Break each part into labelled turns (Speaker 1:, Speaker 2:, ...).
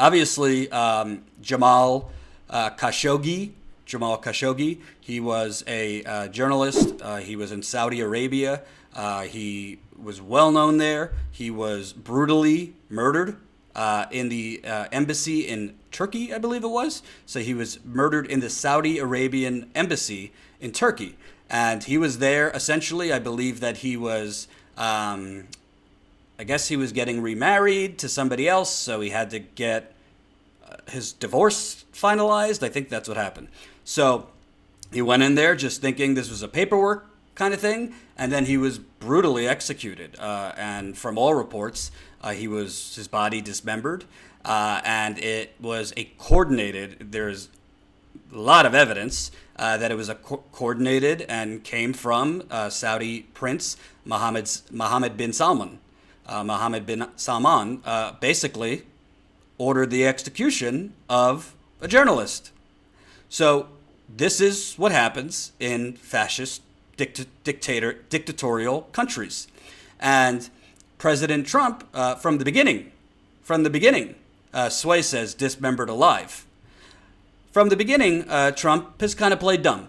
Speaker 1: Obviously, Khashoggi, Jamal Khashoggi, he was a journalist. He was in Saudi Arabia. He was well known there. He was brutally murdered in the embassy in Turkey, I believe it was. So he was murdered in the Saudi Arabian embassy in Turkey. And he was there essentially, I believe that he was, I guess he was getting remarried to somebody else. So he had to get his divorce finalized. I think that's what happened. So he went in there just thinking this was a paperwork kind of thing, and then he was brutally executed. And from all reports, his body dismembered, and it was a coordinated. There's a lot of evidence that it was a coordinated and came from Saudi Prince Mohammed bin Salman. Mohammed bin Salman basically ordered the execution of a journalist. So this is what happens in fascist dictatorial countries. And President Trump, from the beginning, Sway says dismembered alive. From the beginning, Trump has kind of played dumb.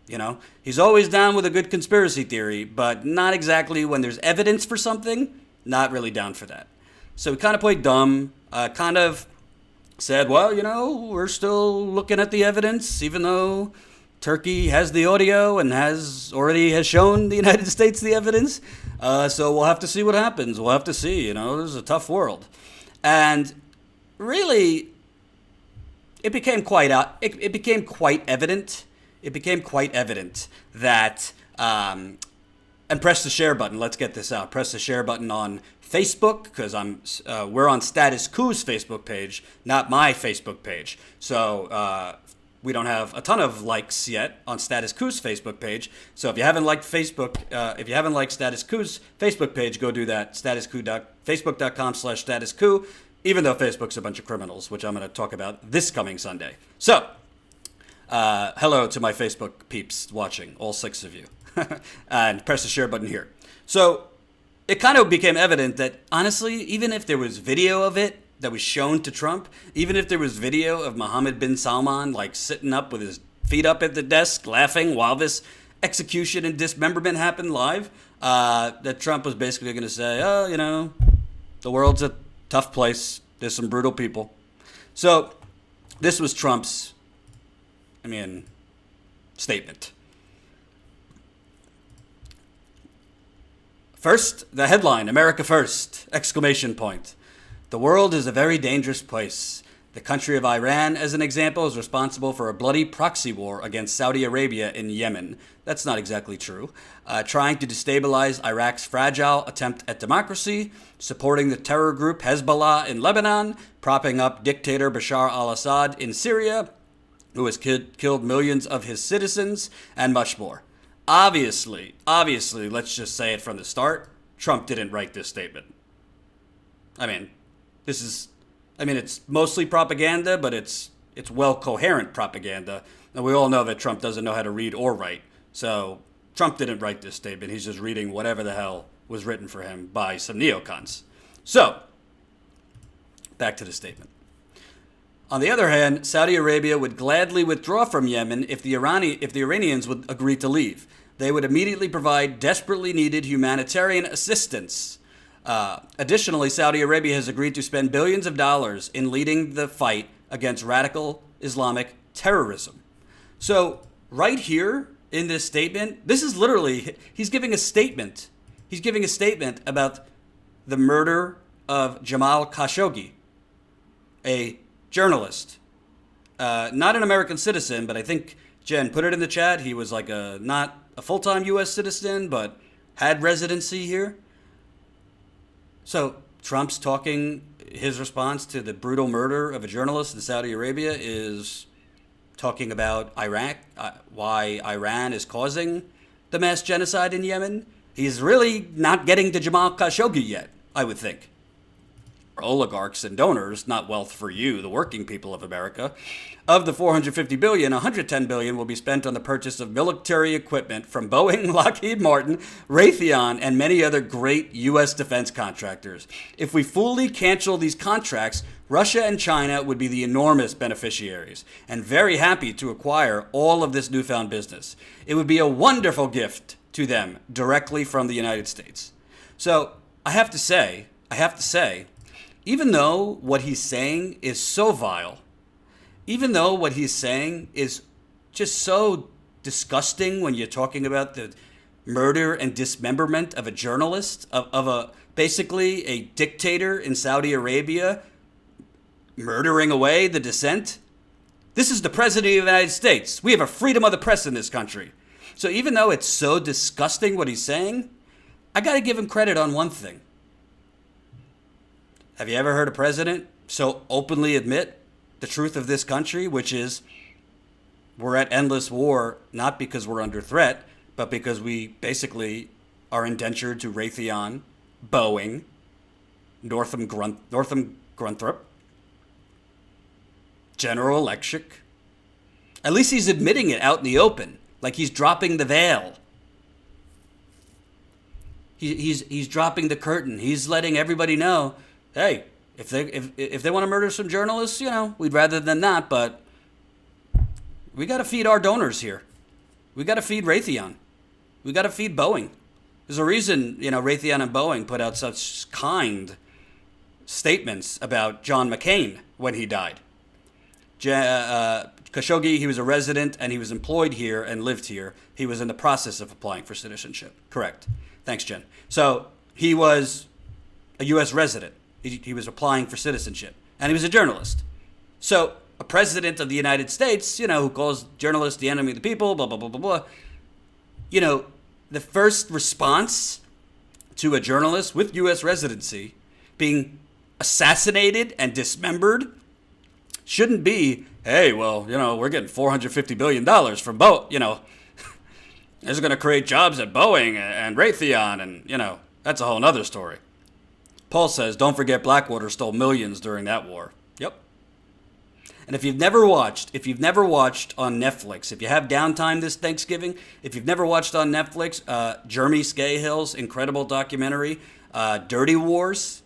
Speaker 1: You know, he's always down with a good conspiracy theory, but not exactly when there's evidence for something, not really down for that. So he kind of played dumb, kind of said, well, you know, we're still looking at the evidence, even though Turkey has the audio and has shown the United States the evidence. So we'll have to see what happens. We'll have to see, you know, this is a tough world. And really, it became quite evident that, and press the share button. Let's get this out. Press the share button on Facebook, because we're on Status Quo's Facebook page, not my Facebook page. So we don't have a ton of likes yet on Status Quo's Facebook page. So if you haven't liked Facebook, if you haven't liked Status Quo's Facebook page, go do that. Facebook.com/Status Quo. Even though Facebook's a bunch of criminals, which I'm going to talk about this coming Sunday. So, hello to my Facebook peeps watching, all 6 of you. And press the share button here. So, it kind of became evident that, honestly, even if there was video of it that was shown to Trump, even if there was video of Mohammed bin Salman, like, sitting up with his feet up at the desk, laughing while this execution and dismemberment happened live, that Trump was basically going to say, oh, you know, the world's a tough place. There's some brutal people. So this was Trump's, statement. First, the headline, America First, exclamation point. The world is a very dangerous place. The country of Iran, as an example, is responsible for a bloody proxy war against Saudi Arabia in Yemen. That's not exactly true. Trying to destabilize Iraq's fragile attempt at democracy, supporting the terror group Hezbollah in Lebanon, propping up dictator Bashar al-Assad in Syria, who has killed millions of his citizens, and much more. Obviously, let's just say it from the start, Trump didn't write this statement. It's mostly propaganda, but it's well coherent propaganda. And we all know that Trump doesn't know how to read or write. So Trump didn't write this statement. He's just reading whatever the hell was written for him by some neocons. So, back to the statement. On the other hand, Saudi Arabia would gladly withdraw from Yemen if the Iranians would agree to leave. They would immediately provide desperately needed humanitarian assistance. Additionally, Saudi Arabia has agreed to spend billions of dollars in leading the fight against radical Islamic terrorism. So, right here in this statement, this is literally, he's giving a statement. He's giving a statement about the murder of Jamal Khashoggi, a journalist, not an American citizen, but I think Jen put it in the chat. He was like not a full-time U.S. citizen, but had residency here. So Trump's talking, his response to the brutal murder of a journalist in Saudi Arabia is talking about Iraq, why Iran is causing the mass genocide in Yemen. He's really not getting to Jamal Khashoggi yet, I would think. oligarchs and donors, not wealth for you, the working people of America. Of the 450 billion, 110 billion will be spent on the purchase of military equipment from Boeing, Lockheed Martin, Raytheon, and many other great U.S. defense contractors. If we fully cancel these contracts, Russia and China would be the enormous beneficiaries and very happy to acquire all of this newfound business. It would be a wonderful gift to them directly from the United States. So I have to say, even though what he's saying is so vile, even though what he's saying is just so disgusting when you're talking about the murder and dismemberment of a journalist, of a basically a dictator in Saudi Arabia murdering away the dissent. This is the president of the United States. We have a freedom of the press in this country. So even though it's so disgusting what he's saying, I got to give him credit on one thing. Have you ever heard a president so openly admit the truth of this country, which is we're at endless war, not because we're under threat, but because we basically are indentured to Raytheon, Boeing, Northam Grunthorpe, General Electric. At least he's admitting it out in the open, like he's dropping the veil. He's dropping the curtain. He's letting everybody know, hey, if they want to murder some journalists, we'd rather than not, but we got to feed our donors here. We got to feed Raytheon. We got to feed Boeing. There's a reason, Raytheon and Boeing put out such kind statements about John McCain when he died. Khashoggi, he was a resident and he was employed here and lived here. He was in the process of applying for citizenship. Correct. Thanks, Jen. So he was a U.S. resident. He was applying for citizenship. And he was a journalist. So a president of the United States, who calls journalists the enemy of the people, blah, blah, blah, blah, blah. The first response to a journalist with U.S. residency being assassinated and dismembered shouldn't be, hey, well, we're getting $450 billion from Boeing, this is going to create jobs at Boeing and Raytheon, and, that's a whole other story. Paul says, don't forget Blackwater stole millions during that war. Yep. And if you've never watched on Netflix, if you have downtime this Thanksgiving, if you've never watched on Netflix, Jeremy Scahill's incredible documentary, Dirty Wars,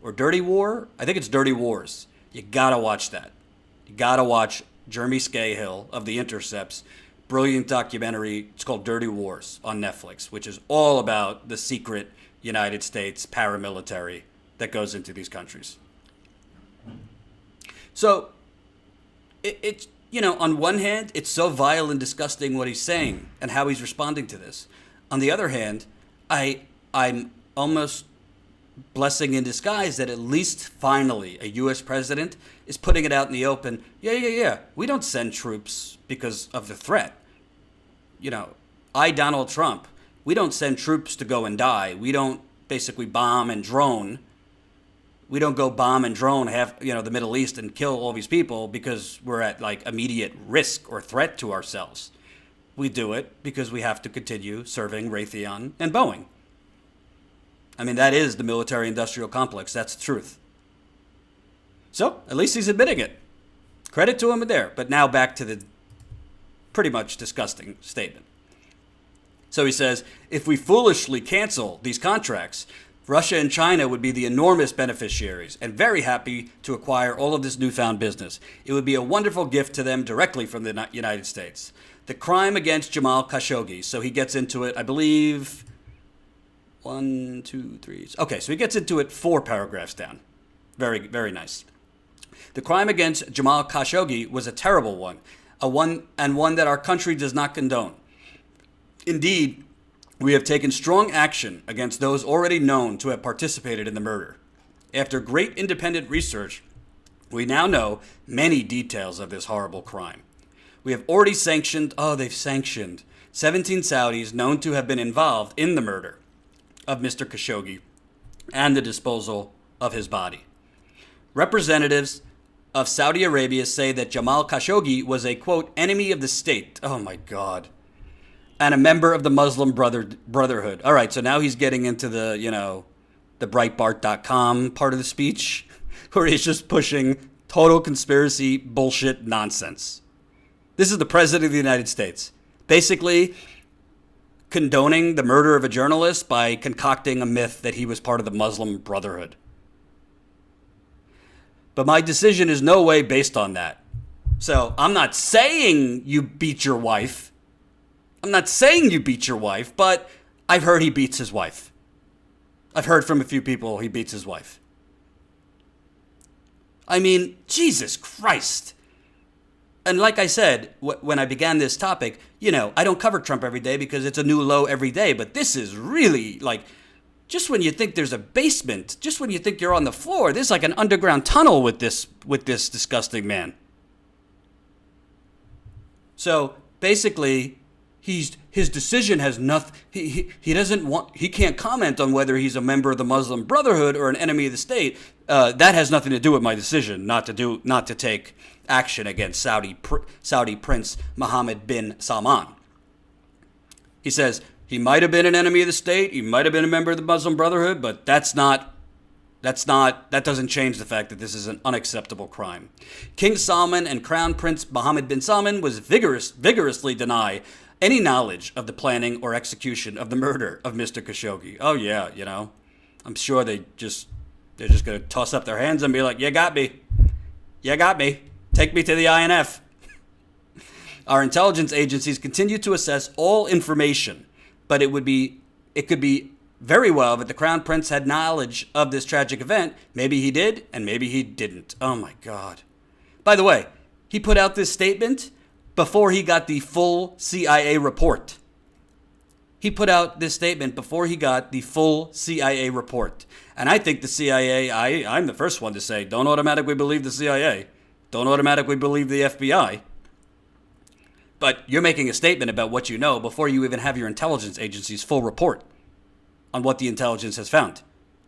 Speaker 1: or Dirty War? I think it's Dirty Wars. You gotta watch that. You gotta watch Jeremy Scahill of The Intercept's brilliant documentary. It's called Dirty Wars on Netflix, which is all about the secret United States paramilitary that goes into these countries. So, it's on one hand, it's so vile and disgusting what he's saying and how he's responding to this. On the other hand, I'm almost blessing in disguise that at least finally a U.S. president is putting it out in the open. Yeah. We don't send troops because of the threat. Donald Trump, we don't send troops to go and die. We don't basically bomb and drone. We don't go bomb and drone the Middle East and kill all these people because we're at immediate risk or threat to ourselves. We do it because we have to continue serving Raytheon and Boeing. I mean, that is the military-industrial complex. That's the truth. So, at least he's admitting it. Credit to him there. But now back to the pretty much disgusting statement. So he says, if we foolishly cancel these contracts, Russia and China would be the enormous beneficiaries and very happy to acquire all of this newfound business. It would be a wonderful gift to them directly from the United States. The crime against Jamal Khashoggi. So he gets into it, I believe, 1, 2, 3. Okay, so he gets into it 4 paragraphs down. Very, very nice. The crime against Jamal Khashoggi was a terrible one, one that our country does not condone. Indeed, we have taken strong action against those already known to have participated in the murder. After great independent research, we now know many details of this horrible crime. We have already sanctioned 17 Saudis known to have been involved in the murder of Mr. Khashoggi and the disposal of his body. Representatives of Saudi Arabia say that Jamal Khashoggi was a, quote, enemy of the state. Oh, my God. And a member of the Muslim Brotherhood. All right, so now he's getting into the, the Breitbart.com part of the speech. where he's just pushing total conspiracy bullshit nonsense. This is the president of the United States, basically condoning the murder of a journalist by concocting a myth that he was part of the Muslim Brotherhood. But my decision is no way based on that. So I'm not saying you beat your wife. I'm not saying you beat your wife, but I've heard he beats his wife. I've heard from a few people he beats his wife. I mean, Jesus Christ. And like I said, when I began this topic, I don't cover Trump every day because it's a new low every day. But this is really like, just when you think there's a basement, just when you think you're on the floor, there's like an underground tunnel with this disgusting man. So basically, his decision has nothing. He can't comment on whether he's a member of the Muslim Brotherhood or an enemy of the state. That has nothing to do with my decision not to take action against Saudi Prince Mohammed bin Salman. He says he might have been an enemy of the state, he might have been a member of the Muslim Brotherhood, but that doesn't change the fact that this is an unacceptable crime. King Salman and Crown Prince Mohammed bin Salman was vigorously deny any knowledge of the planning or execution of the murder of Mr. Khashoggi. Oh yeah, I'm sure they're just going to toss up their hands and be like, "You got me. You got me. Take me to the INF." Our intelligence agencies continue to assess all information, but it could be very well that the Crown Prince had knowledge of this tragic event. Maybe he did, and maybe he didn't. Oh my God. By the way, he put out this statement before he got the full CIA report. He put out this statement before he got the full CIA report. And I think the CIA, I'm the first one to say, don't automatically believe the CIA. Don't automatically believe the FBI. But you're making a statement about what you know before you even have your intelligence agency's full report on what the intelligence has found.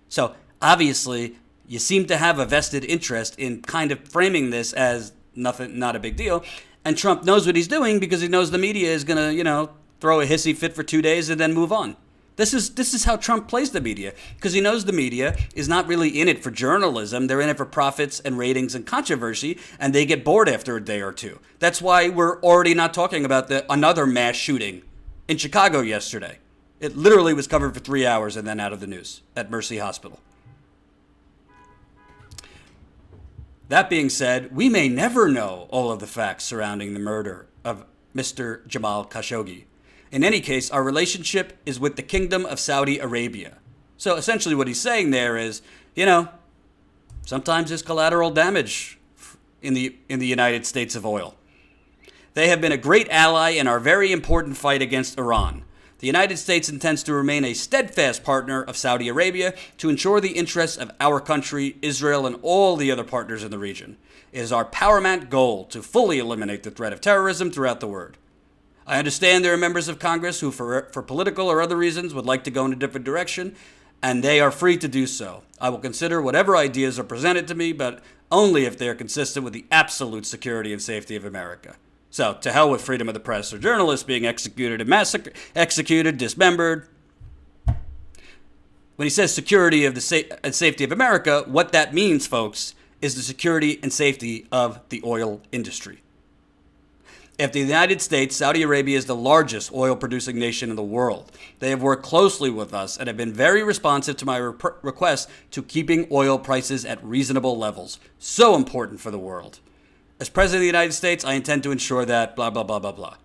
Speaker 1: So obviously, you seem to have a vested interest in kind of framing this as nothing, not a big deal. And Trump knows what he's doing because he knows the media is going to, throw a hissy fit for 2 days and then move on. This is how Trump plays the media, because he knows the media is not really in it for journalism. They're in it for profits and ratings and controversy, and they get bored after a day or two. That's why we're already not talking about another mass shooting in Chicago yesterday. It literally was covered for 3 hours and then out of the news at Mercy Hospital. That being said, we may never know all of the facts surrounding the murder of Mr. Jamal Khashoggi. In any case, our relationship is with the Kingdom of Saudi Arabia. So essentially what he's saying there is, sometimes there's collateral damage in the United States of oil. They have been a great ally in our very important fight against Iran. The United States intends to remain a steadfast partner of Saudi Arabia to ensure the interests of our country, Israel, and all the other partners in the region. It is our paramount goal to fully eliminate the threat of terrorism throughout the world. I understand there are members of Congress who, for political or other reasons, would like to go in a different direction, and they are free to do so. I will consider whatever ideas are presented to me, but only if they are consistent with the absolute security and safety of America. So, to hell with freedom of the press or journalists being executed and executed, dismembered. When he says security of and safety of America, what that means, folks, is the security and safety of the oil industry. If the United States, Saudi Arabia is the largest oil-producing nation in the world. They have worked closely with us and have been very responsive to my request to keeping oil prices at reasonable levels. So important for the world. As President of the United States, I intend to ensure that blah, blah, blah, blah, blah.